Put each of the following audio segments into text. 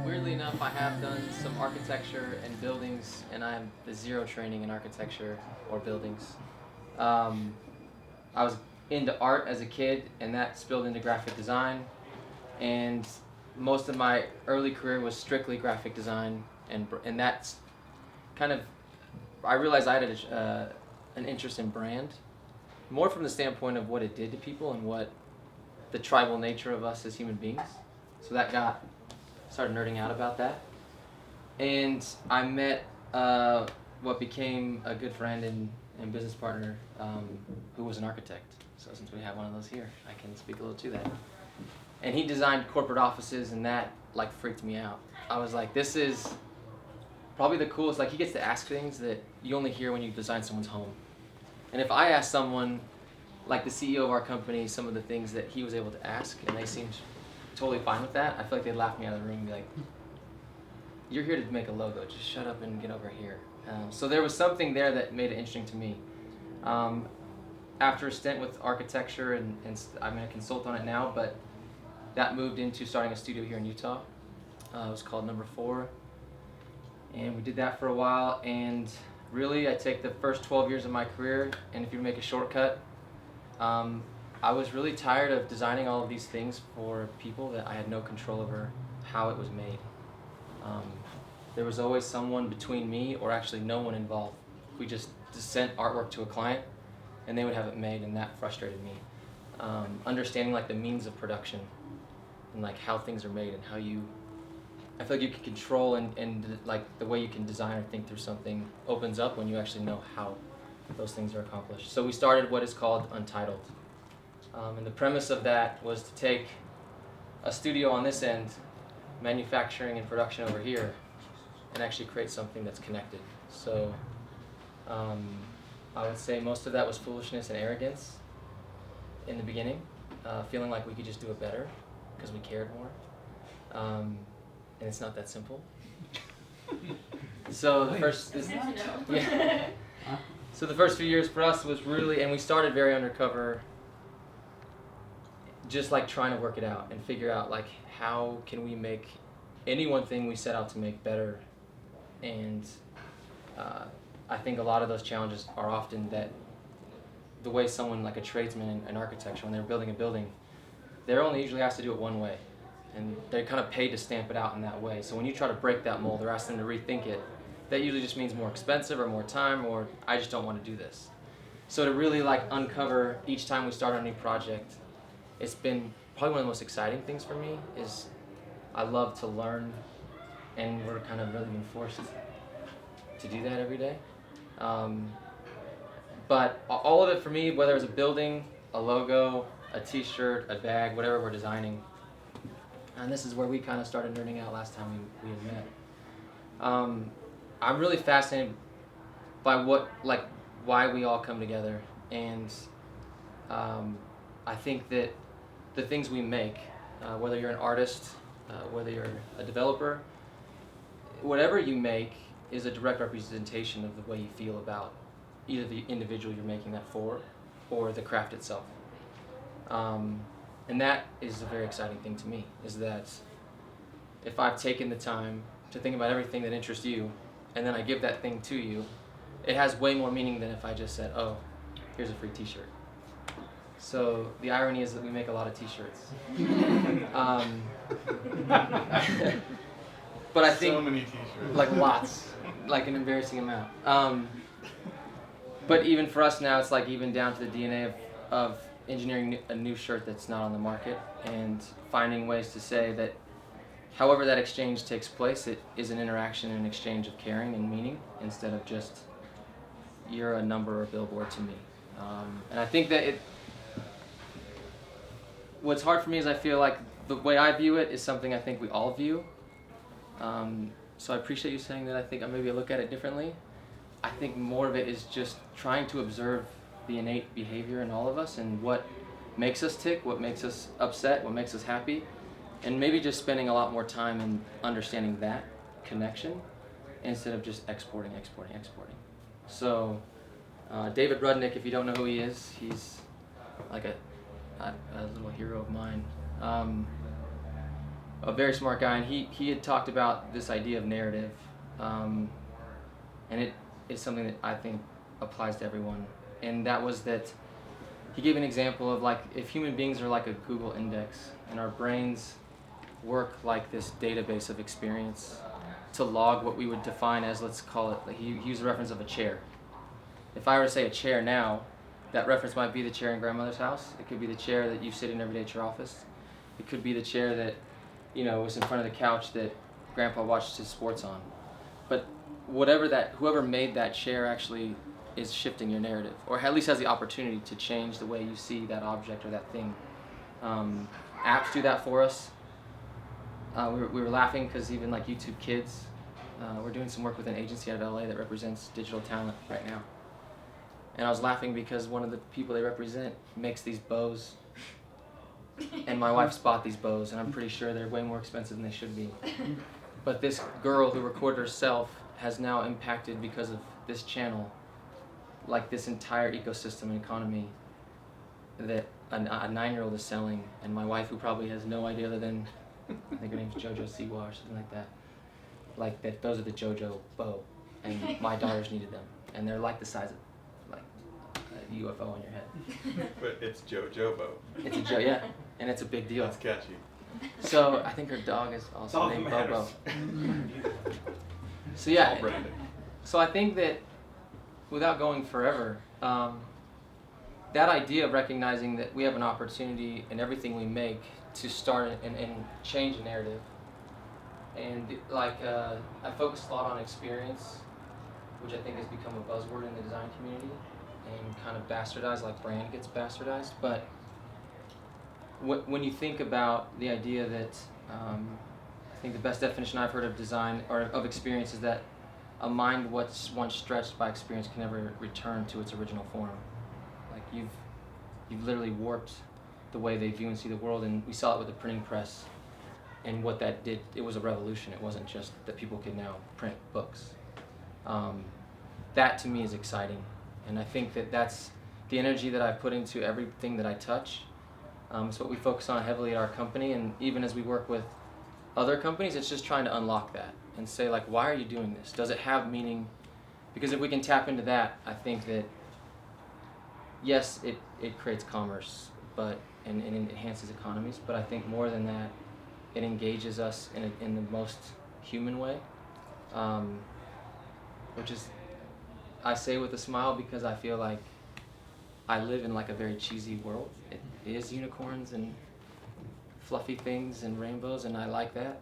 weirdly enough, I have done some architecture and buildings, and I have zero training in architecture or buildings. I was into art as a kid, and that spilled into graphic design. And most of my early career was strictly graphic design, and that's kind of, I realized I had an interest in brand, more from the standpoint of what it did to people and what the tribal nature of us as human beings. So that started nerding out about that. And I met what became a good friend and business partner who was an architect. So since we have one of those here, I can speak a little to that. And he designed corporate offices, and that like freaked me out. I was like, this is probably the coolest. Like, he gets to ask things that you only hear when you design someone's home. And if I ask someone, like the CEO of our company, some of the things that he was able to ask, and they seemed totally fine with that, I feel like they'd laugh me out of the room and be like, you're here to make a logo, just shut up and get over here. So there was something there that made it interesting to me. After a stint with architecture, and I'm a consultant on it now, but that moved into starting a studio here in Utah. It was called Number 4. And we did that for a while, and really I take the first 12 years of my career, and if you make a shortcut, I was really tired of designing all of these things for people that I had no control over how it was made. There was always someone between me, or actually no one involved. We just sent artwork to a client and they would have it made, and that frustrated me. Understanding like the means of production and like how things are made and how I feel like you can control and like the way you can design or think through something opens up when you actually know how those things are accomplished. So we started what is called Untitled. And the premise of that was to take a studio on this end, manufacturing and production over here, and actually create something that's connected. So I would say most of that was foolishness and arrogance in the beginning, feeling like we could just do it better because we cared more. And it's not that simple. So the first, So the first few years for us was really, and we started very undercover, just like trying to work it out and figure out like how can we make any one thing we set out to make better. And I think a lot of those challenges are often that the way someone like a tradesman in architecture, when they're building a building, they're only usually asked to do it one way, and they're kind of paid to stamp it out in that way. So when you try to break that mold or ask them to rethink it, that usually just means more expensive or more time, or I just don't want to do this. So to really like uncover each time we start a new project, it's been probably one of the most exciting things for me. Is I love to learn, and we're kind of really being forced to do that every day. But all of it for me, whether it's a building, a logo, a t-shirt, a bag, whatever we're designing, and this is where we kind of started nerding out last time we had met. I'm really fascinated by why we all come together, and I think that the things we make, whether you're an artist, whether you're a developer, whatever you make is a direct representation of the way you feel about either the individual you're making that for or the craft itself. And that is a very exciting thing to me, is that if I've taken the time to think about everything that interests you, and then I give that thing to you, it has way more meaning than if I just said, oh, here's a free t-shirt. So the irony is that we make a lot of t-shirts. But I think, so many t-shirts. like lots, like an embarrassing amount. But even for us now, it's like even down to the DNA of engineering a new shirt that's not on the market, and finding ways to say that however that exchange takes place, it is an interaction and an exchange of caring and meaning, instead of just you're a number or a billboard to me. And I think that what's hard for me is I feel like the way I view it is something I think we all view. So I appreciate you saying that. I think maybe I look at it differently. I think more of it is just trying to observe the innate behavior in all of us and what makes us tick, what makes us upset, what makes us happy, and maybe just spending a lot more time in understanding that connection instead of just exporting. So David Rudnick, if you don't know who he is, he's like a little hero of mine. a very smart guy, and he had talked about this idea of narrative, and it is something that I think applies to everyone. And that was that he gave an example of like if human beings are like a Google index, and our brains work like this database of experience to log what we would define as, let's call it, like he used the reference of a chair. If I were to say a chair now, that reference might be the chair in grandmother's house. It could be the chair that you sit in every day at your office. It could be the chair that, was in front of the couch that grandpa watched his sports on. But whoever made that chair actually is shifting your narrative, or at least has the opportunity to change the way you see that object or that thing. Apps do that for us. We were laughing because even like YouTube Kids, we're doing some work with an agency out of LA that represents digital talent right now. And I was laughing because one of the people they represent makes these bows. And my wife's bought these bows, and I'm pretty sure they're way more expensive than they should be. But this girl who recorded herself has now impacted, because of this channel, like this entire ecosystem and economy that a 9-year-old is selling. And my wife, who probably has no idea other than, I think her name's JoJo Siwa or something like that. Like that, those are the JoJo bow, and my daughters needed them, and they're like the size of like a UFO on your head. But it's JoJo bow. It's a yeah, and it's a big deal. That's catchy. So I think her dog is also named Bobo. So yeah, All branding. so I think that without going forever, that idea of recognizing that we have an opportunity in everything we make to start and change a narrative. And like I focus a lot on experience, which I think has become a buzzword in the design community and kind of bastardized, like brand gets bastardized. But when you think about the idea that I think the best definition I've heard of design or of experience is that a mind once stretched by experience can never return to its original form. Like you've literally warped the way they view and see the world, and we saw it with the printing press. And what that did, it was a revolution. It wasn't just that people could now print books. That to me is exciting. And I think that that's the energy that I put into everything that I touch. It's what we focus on heavily at our company. And even as we work with other companies, it's just trying to unlock that and say, like, why are you doing this? Does it have meaning? Because if we can tap into that, I think that, yes, it creates commerce, and it enhances economies. But I think more than that, it engages us in the most human way, which is, I say with a smile because I feel like I live in like a very cheesy world. It is unicorns and fluffy things and rainbows, and I like that.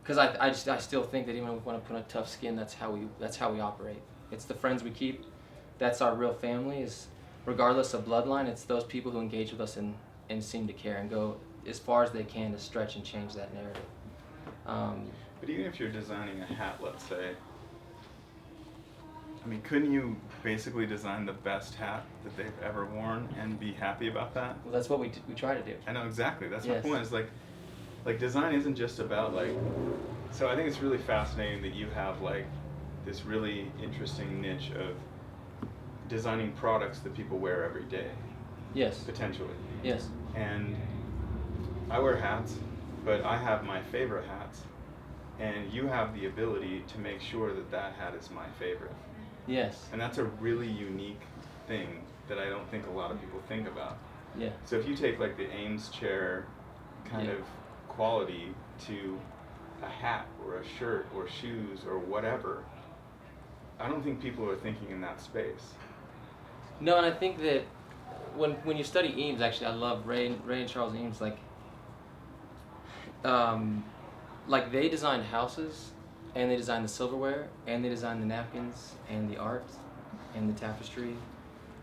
Because I still think that even if we want to put on a tough skin, that's how we operate. It's the friends we keep. That's our real family. Is regardless of bloodline, it's those people who engage with us and seem to care and go as far as they can to stretch and change that narrative. But even if you're designing a hat, let's say, I mean, couldn't you basically design the best hat that they've ever worn and be happy about that? Well, that's what we try to do. I know, exactly. That's Yes. my point. Is like design isn't just about like. So I think it's really fascinating that you have like this really interesting niche of designing products that people wear every day. Yes. Potentially. Yes. And I wear hats, but I have my favorite hats, and you have the ability to make sure that that hat is my favorite. Yes. And that's a really unique thing that I don't think a lot of people think about. Yeah. So if you take like the Ames chair kind Yeah. of quality to a hat or a shirt or shoes or whatever, I don't think people are thinking in that space. No, and I think that when you study Eames, actually, I love Ray and Charles Eames. Like they designed houses, and they designed the silverware, and they designed the napkins, and the art, and the tapestry,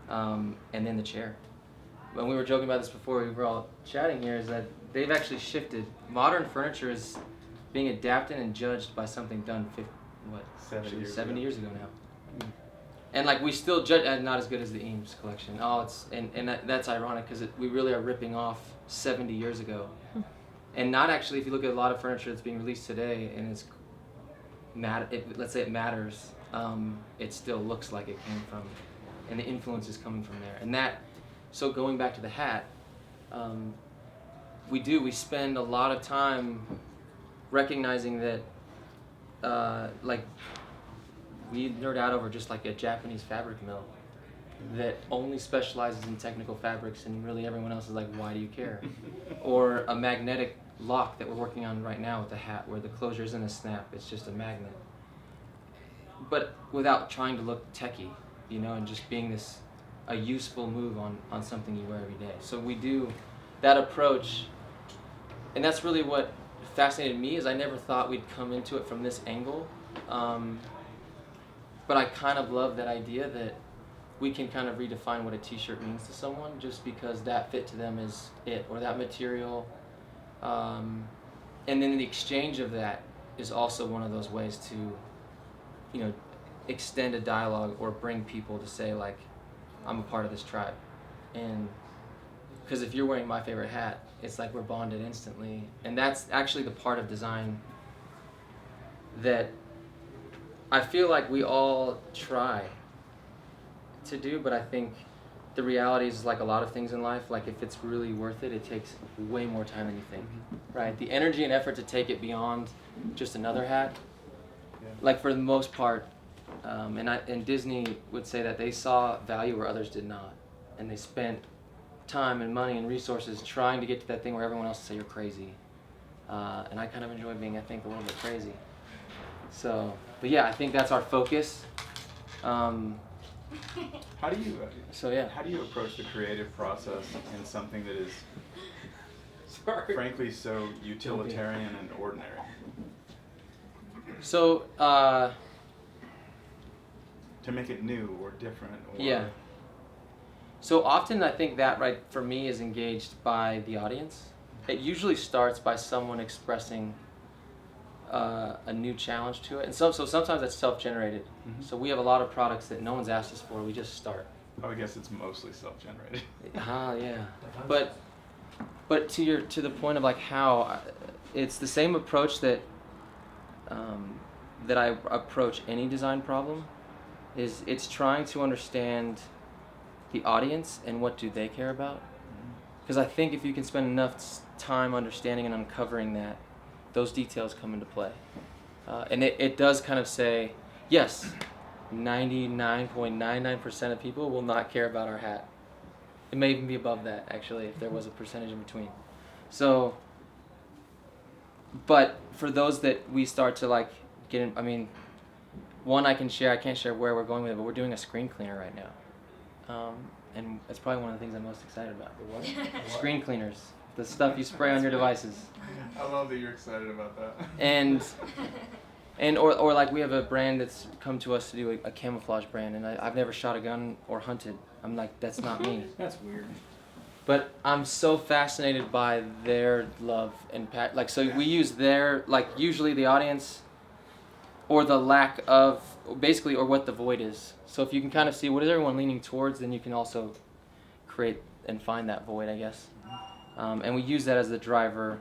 and then the chair. When we were joking about this before we were all chatting here, is that they've actually shifted. Modern furniture is being adapted and judged by something done 70 years ago now. And like we still judge, and not as good as the Eames collection. That's ironic because we really are ripping off 70 years ago. And not actually, if you look at a lot of furniture that's being released today, and let's say it matters, it still looks like it came from, and the influence is coming from there. And that, so going back to the hat, we spend a lot of time recognizing that like we nerd out over just like a Japanese fabric mill that only specializes in technical fabrics, and really everyone else is like, why do you care? Or a magnetic lock that we're working on right now with the hat, where the closure isn't a snap, it's just a magnet. But without trying to look techie, you know, and just being a useful move on something you wear every day. So we do that approach, and that's really what fascinated me, is I never thought we'd come into it from this angle. But I kind of love that idea that we can kind of redefine what a t-shirt means to someone just because that fit to them is it, or that material. And then the exchange of that is also one of those ways to, you know, extend a dialogue or bring people to say, like, I'm a part of this tribe. And because if you're wearing my favorite hat, it's like we're bonded instantly. And that's actually the part of design that I feel like we all try to do, but I think the reality is, like a lot of things in life, like if it's really worth it, it takes way more time than you think, right? The energy and effort to take it beyond just another hat, like for the most part, and Disney would say that they saw value where others did not, and they spent time and money and resources trying to get to that thing where everyone else would say you're crazy, and I kind of enjoy being, I think, a little bit crazy. So, but yeah, I think that's our focus. How do you How do you approach the creative process in something that is frankly so utilitarian and ordinary? So to make it new or different, or yeah. So often I think that, right, for me, is engaged by the audience. It usually starts by someone expressing a new challenge to it, and so sometimes it's self-generated. Mm-hmm. So we have a lot of products that no one's asked us for. We just start. Oh, I guess it's mostly self-generated. Yeah. But to the point of like how it's the same approach that that I approach any design problem. Is it's trying to understand the audience and what do they care about. Because I think if you can spend enough time understanding and uncovering that, those details come into play. And it does kind of say, yes, 99.99% of people will not care about our hat. It may even be above that, actually, if there was a percentage in between. So, but for those that we start to like get in, I mean, one I can't share where we're going with it, but we're doing a screen cleaner right now. And that's probably one of the things I'm most excited about. What? Screen cleaners. The stuff you spray on your devices. I love that you're excited about that. And or like we have a brand that's come to us to do a camouflage brand, and I've never shot a gun or hunted. I'm like, that's not me. That's weird. But I'm so fascinated by their love and like, so we use their, like, usually the audience or the lack of, basically, or what the void is. So if you can kind of see what is everyone leaning towards, then you can also create and find that void, I guess. And we use that as the driver.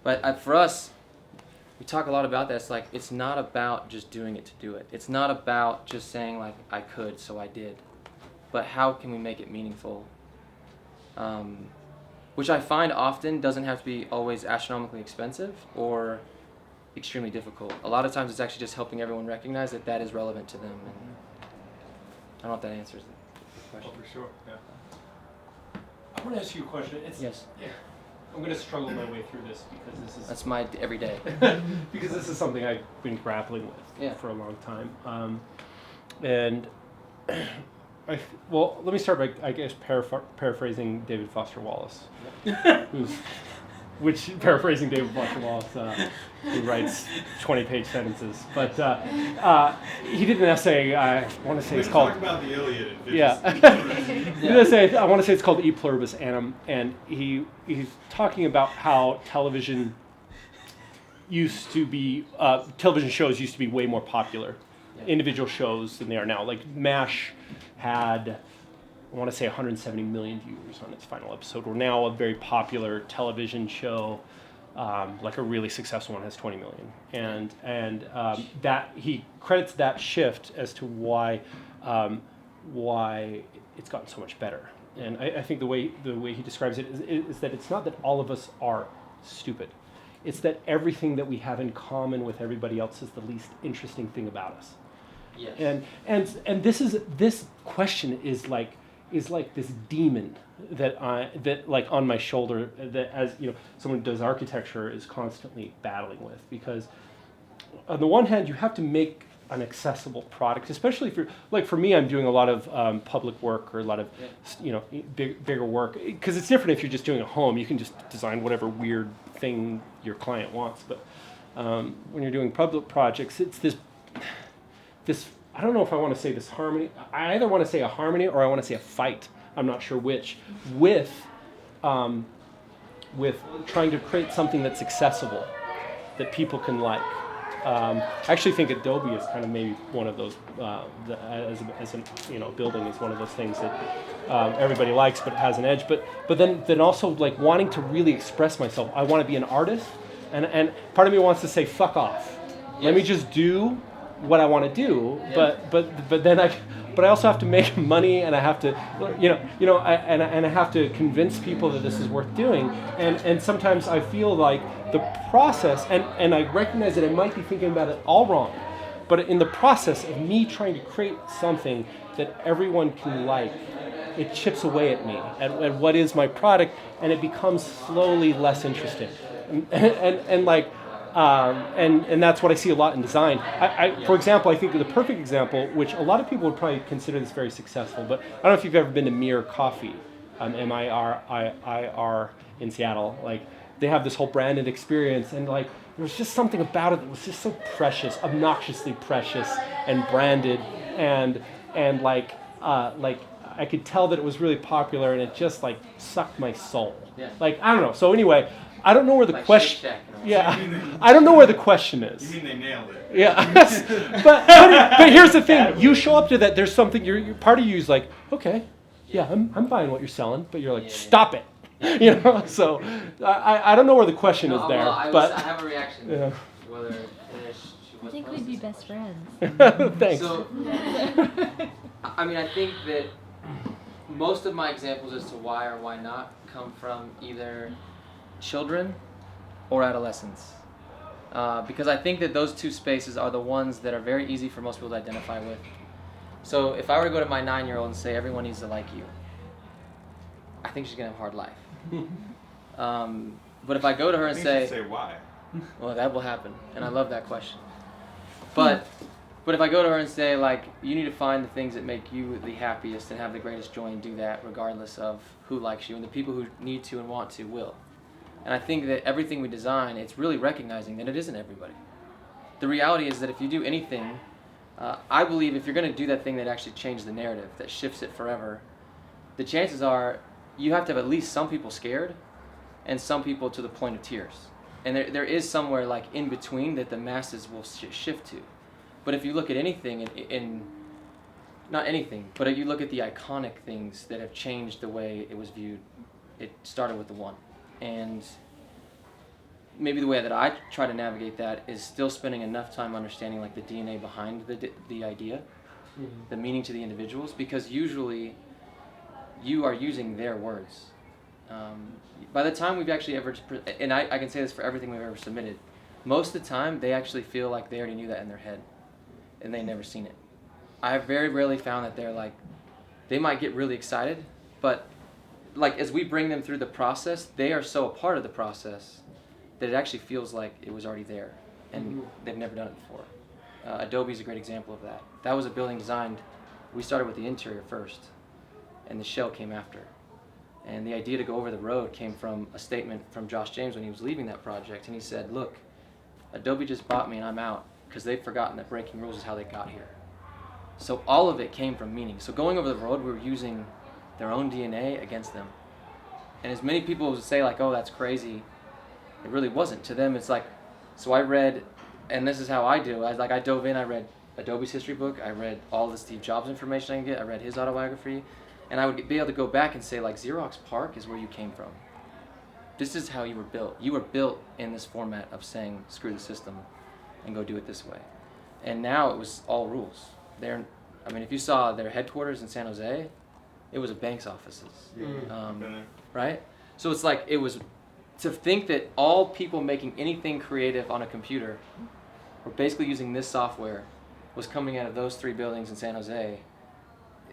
But for us, we talk a lot about that. It's like, it's not about just doing it to do it. It's not about just saying, like, I could, so I did. But how can we make it meaningful? Which I find often doesn't have to be always astronomically expensive or extremely difficult. A lot of times it's actually just helping everyone recognize that that is relevant to them. And I don't know if that answers the question. Oh, for sure, yeah. I want to ask you a question. Yes. Yeah, I'm going to struggle my way through this because this is... That's my every day. because this is something I've been grappling with for a long time. And... well, let me start by, I guess, paraphrasing David Foster Wallace, paraphrasing David Foster Wallace, who writes 20-page sentences. But he did an essay, I want to say it's called... Talk about the Iliad. Yeah. He did an essay, I want to say it's called E Pluribus Annum, and he's talking about how television shows used to be way more popular, individual shows, than they are now. Like MASH had, I want to say, 170 million viewers on its final episode. We're now a very popular television show, like a really successful one has 20 million. And that he credits that shift as to why it's gotten so much better. and I think the way he describes it is that it's not that all of us are stupid. It's that everything that we have in common with everybody else is the least interesting thing about us. Yes. And this question is like this demon that like on my shoulder, that, as you know, someone who does architecture is constantly battling with, because on the one hand you have to make an accessible product, especially if you're, like for me, I'm doing a lot of public work or a lot of bigger work, because it's different if you're just doing a home. You can just design whatever weird thing your client wants, but when you're doing public projects, it's this I don't know if I want to say this harmony. I either want to say a harmony or I want to say a fight. I'm not sure which. With trying to create something that's accessible, that people can like. I actually think Adobe is kind of maybe one of those, as a building is one of those things that everybody likes, but it has an edge. But then also like wanting to really express myself. I want to be an artist, and part of me wants to say fuck off. Yes. Let me just do what I want to do. Yeah. But I also have to make money, and I have to I have to convince people that this is worth doing. And sometimes I feel like the process, and I recognize that I might be thinking about it all wrong, but in the process of me trying to create something that everyone can like, it chips away at me, at what is my product, and it becomes slowly less interesting. And that's what I see a lot in design. For example, I think the perfect example, which a lot of people would probably consider this very successful, but I don't know if you've ever been to Mir Coffee, MIRIR in Seattle. Like, they have this whole branded experience, and like there was just something about it that was just so precious, obnoxiously precious, and branded, and like I could tell that it was really popular, and it just like sucked my soul. Yeah. Like, I don't know. So anyway, I don't know where the question. Yeah, I don't know where the question is. You mean they nailed it? Yeah, but here's the thing: you show up to that. There's something. Your part of you is like, okay, yeah, I'm buying what you're selling, but you're like, stop it. So I don't know where the question is there. Well, I have a reaction. Yeah. Whether I think we'd be best friends. Thanks. So, I mean, I think that most of my examples as to why or why not come from either children or adolescents. Because I think that those two spaces are the ones that are very easy for most people to identify with. So if I were to go to my 9-year-old and say everyone needs to like you, I think she's going to have a hard life. But if I go to her and say why? Well, that will happen, and I love that question. But if I go to her and say, like, you need to find the things that make you the happiest and have the greatest joy, and do that regardless of who likes you, and the people who need to and want to will. And I think that everything we design, it's really recognizing that it isn't everybody. The reality is that if you do anything, I believe if you're going to do that thing that actually changes the narrative, that shifts it forever, the chances are you have to have at least some people scared and some people to the point of tears. And there is somewhere like in between that the masses will shift to. But if you look at anything, not anything, but if you look at the iconic things that have changed the way it was viewed, it started with the one. And maybe the way that I try to navigate that is still spending enough time understanding like the DNA behind the idea, the meaning to the individuals, because usually you are using their words. By the time we've actually ever, and I can say this for everything we've ever submitted, most of the time they actually feel like they already knew that in their head, and they've never seen it. I have very rarely found that they're like, they might get really excited, but like as we bring them through the process, they are so a part of the process that it actually feels like it was already there, and they've never done it before. Adobe's a great example of that. That was a building designed, we started with the interior first, and the shell came after. And the idea to go over the road came from a statement from Josh James when he was leaving that project, and he said, look, Adobe just bought me and I'm out because they've forgotten that breaking rules is how they got here. So all of it came from meaning. So going over the road, we were using their own DNA against them. And as many people would say like, oh, that's crazy, it really wasn't. To them, it's like, so I read, and this is how I do, I dove in, I read Adobe's history book, I read all the Steve Jobs information I can get, I read his autobiography, and I would be able to go back and say, like, Xerox PARC is where you came from. This is how you were built. You were built in this format of saying, screw the system and go do it this way. And now it was all rules. If you saw their headquarters in San Jose, it was a bank's offices, Been there. right? So it's like it was to think that all people making anything creative on a computer were basically using this software was coming out of those 3 buildings in San Jose.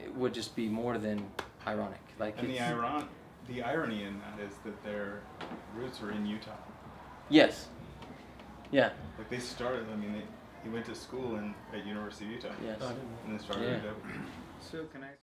It would just be more than ironic. Like, And the irony in that is that their roots are in Utah. yes, yeah, Like they started. I mean, he went to school at University of Utah. yes. And then started. Yeah. So can I?